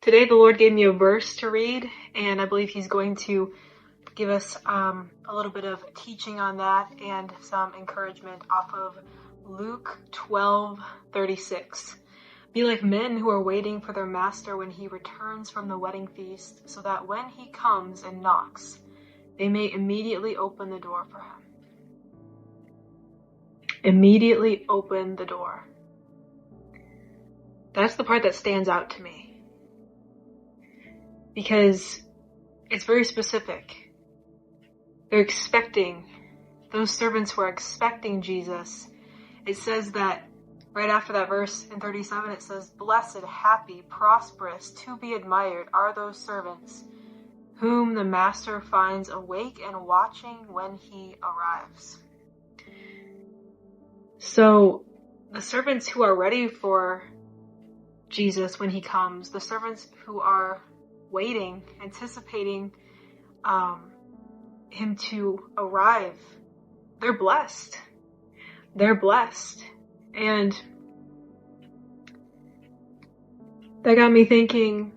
Today the Lord gave me a verse to read, and I believe He's going to give us a little bit of teaching on that and some encouragement off of Luke 12:36. Be like men who are waiting for their master when he returns from the wedding feast, so that when he comes and knocks, they may immediately open the door for him. Immediately open the door. That's the part that stands out to me. Because it's very specific. They're expecting, those servants were expecting Jesus. It says that right after that verse in 37, it says, blessed, happy, prosperous, to be admired are those servants whom the master finds awake and watching when he arrives. So the servants who are ready for Jesus when he comes, the servants who are waiting, anticipating him to arrive, they're blessed. They're blessed. And that got me thinking,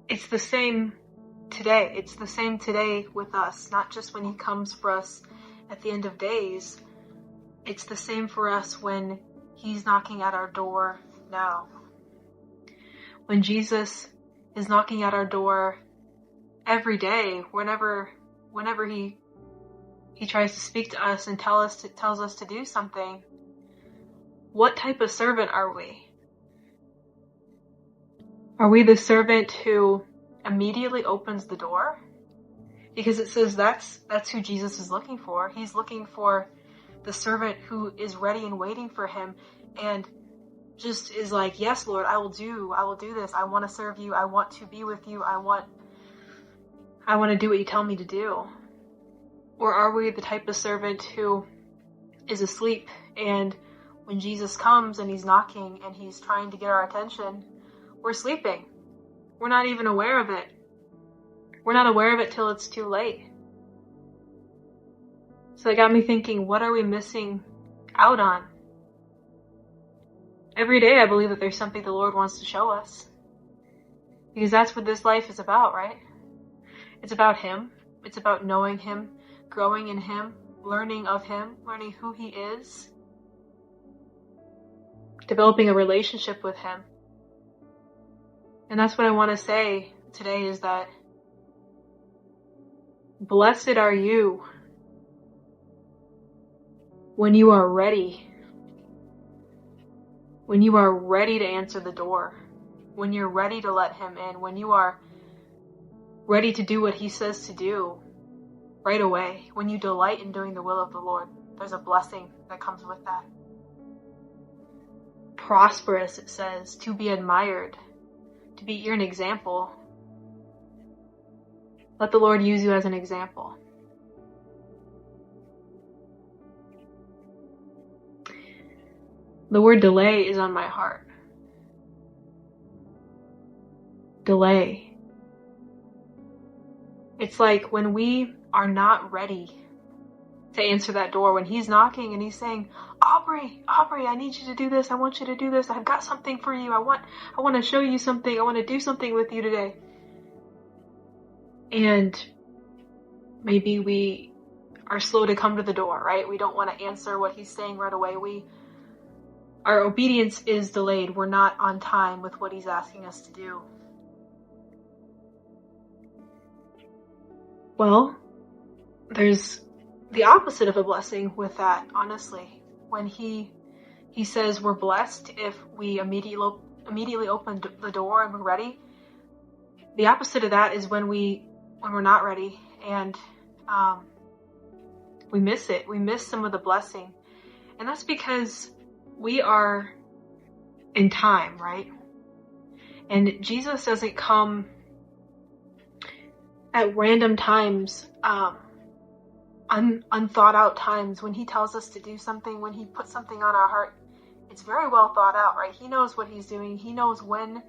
it's the same today. It's the same today with us, not just when he comes for us at the end of days. It's the same for us when he's knocking at our door now. When Jesus is knocking at our door every day, whenever he tries to speak to us and tells us to do something, what type of servant are we? Are we the servant who immediately opens the door? Because it says that's who Jesus is looking for. He's looking for the servant who is ready and waiting for him and just is like, yes, Lord, I will do this. I want to serve you. I want to be with you. I want to do what you tell me to do. Or are we the type of servant who is asleep, and when Jesus comes and he's knocking and he's trying to get our attention, we're sleeping. We're not even aware of it. We're not aware of it till it's too late. So that got me thinking, what are we missing out on? Every day I believe that there's something the Lord wants to show us. Because that's what this life is about, right? It's about him. It's about knowing him, growing in him, learning of him, learning who he is, developing a relationship with him. And that's what I want to say today, is that blessed are you when you are ready. When you are ready to answer the door, when you're ready to let him in, when you are ready to do what he says to do right away, when you delight in doing the will of the Lord, there's a blessing that comes with that. Prosperous, it says, to be admired, you're an example. Let the Lord use you as an example. The word delay is on my heart. Delay. It's like when we are not ready to answer that door, when he's knocking and he's saying, Aubrey, I need you to do this. I want you to do this. I've got something for you. I want to show you something. I want to do something with you today. And maybe we are slow to come to the door, right? We don't want to answer what he's saying right away. Our obedience is delayed. We're not on time with what he's asking us to do. Well, there's the opposite of a blessing with that, honestly. When he says we're blessed if we immediately open the door and we're ready. The opposite of that is when we're not ready and we miss it. We miss some of the blessing. And that's because we are in time, right? And Jesus doesn't come at random times, unthought out times. When he tells us to do something, when he puts something on our heart, it's very well thought out, right? He knows what he's doing. He knows when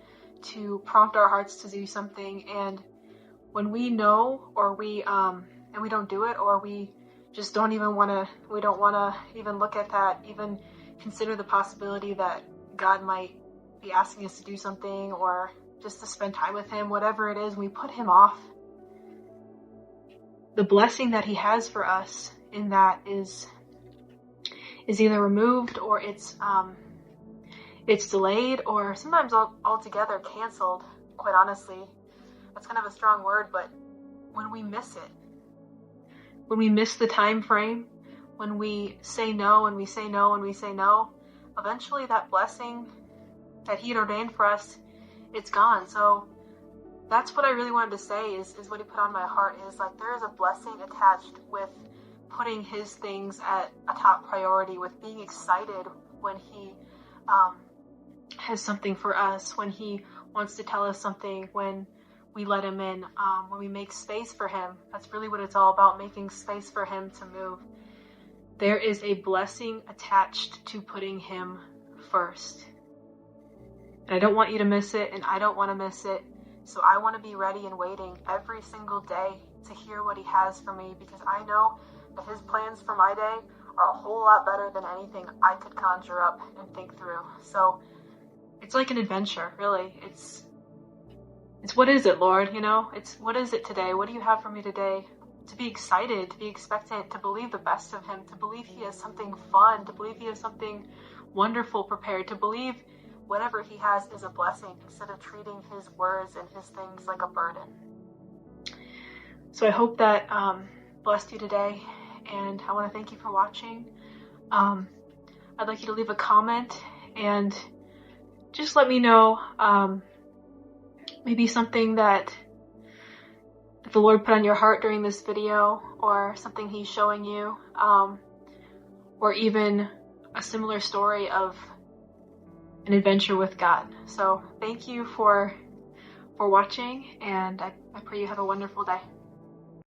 to prompt our hearts to do something. And when we know, or we don't do it, or we just don't want to even look at that, even consider the possibility that God might be asking us to do something or just to spend time with him, whatever it is, we put him off. The blessing that he has for us in that is either removed or it's delayed or sometimes altogether canceled, quite honestly. That's kind of a strong word, but when we miss it, when we miss the time frame, when we say no and we say no and we say no, eventually that blessing that he had ordained for us, it's gone. So that's what I really wanted to say is what he put on my heart is like there is a blessing attached with putting his things at a top priority, with being excited when he has something for us, when he wants to tell us something, when we let him in, when we make space for him. That's really what it's all about, making space for him to move. There is a blessing attached to putting him first. And I don't want you to miss it, and I don't want to miss it. So I want to be ready and waiting every single day to hear what he has for me, because I know that his plans for my day are a whole lot better than anything I could conjure up and think through. So it's like an adventure, really. It's what is it, Lord? You know, it's what is it today? What do you have for me today? To be excited, to be expectant, to believe the best of him, to believe he has something fun, to believe he has something wonderful prepared, to believe whatever he has is a blessing instead of treating his words and his things like a burden. So I hope that blessed you today, and I want to thank you for watching. I'd like you to leave a comment and just let me know maybe something that the Lord put on your heart during this video, or something he's showing you, or even a similar story of an adventure with God. So thank you for watching, and I pray you have a wonderful day.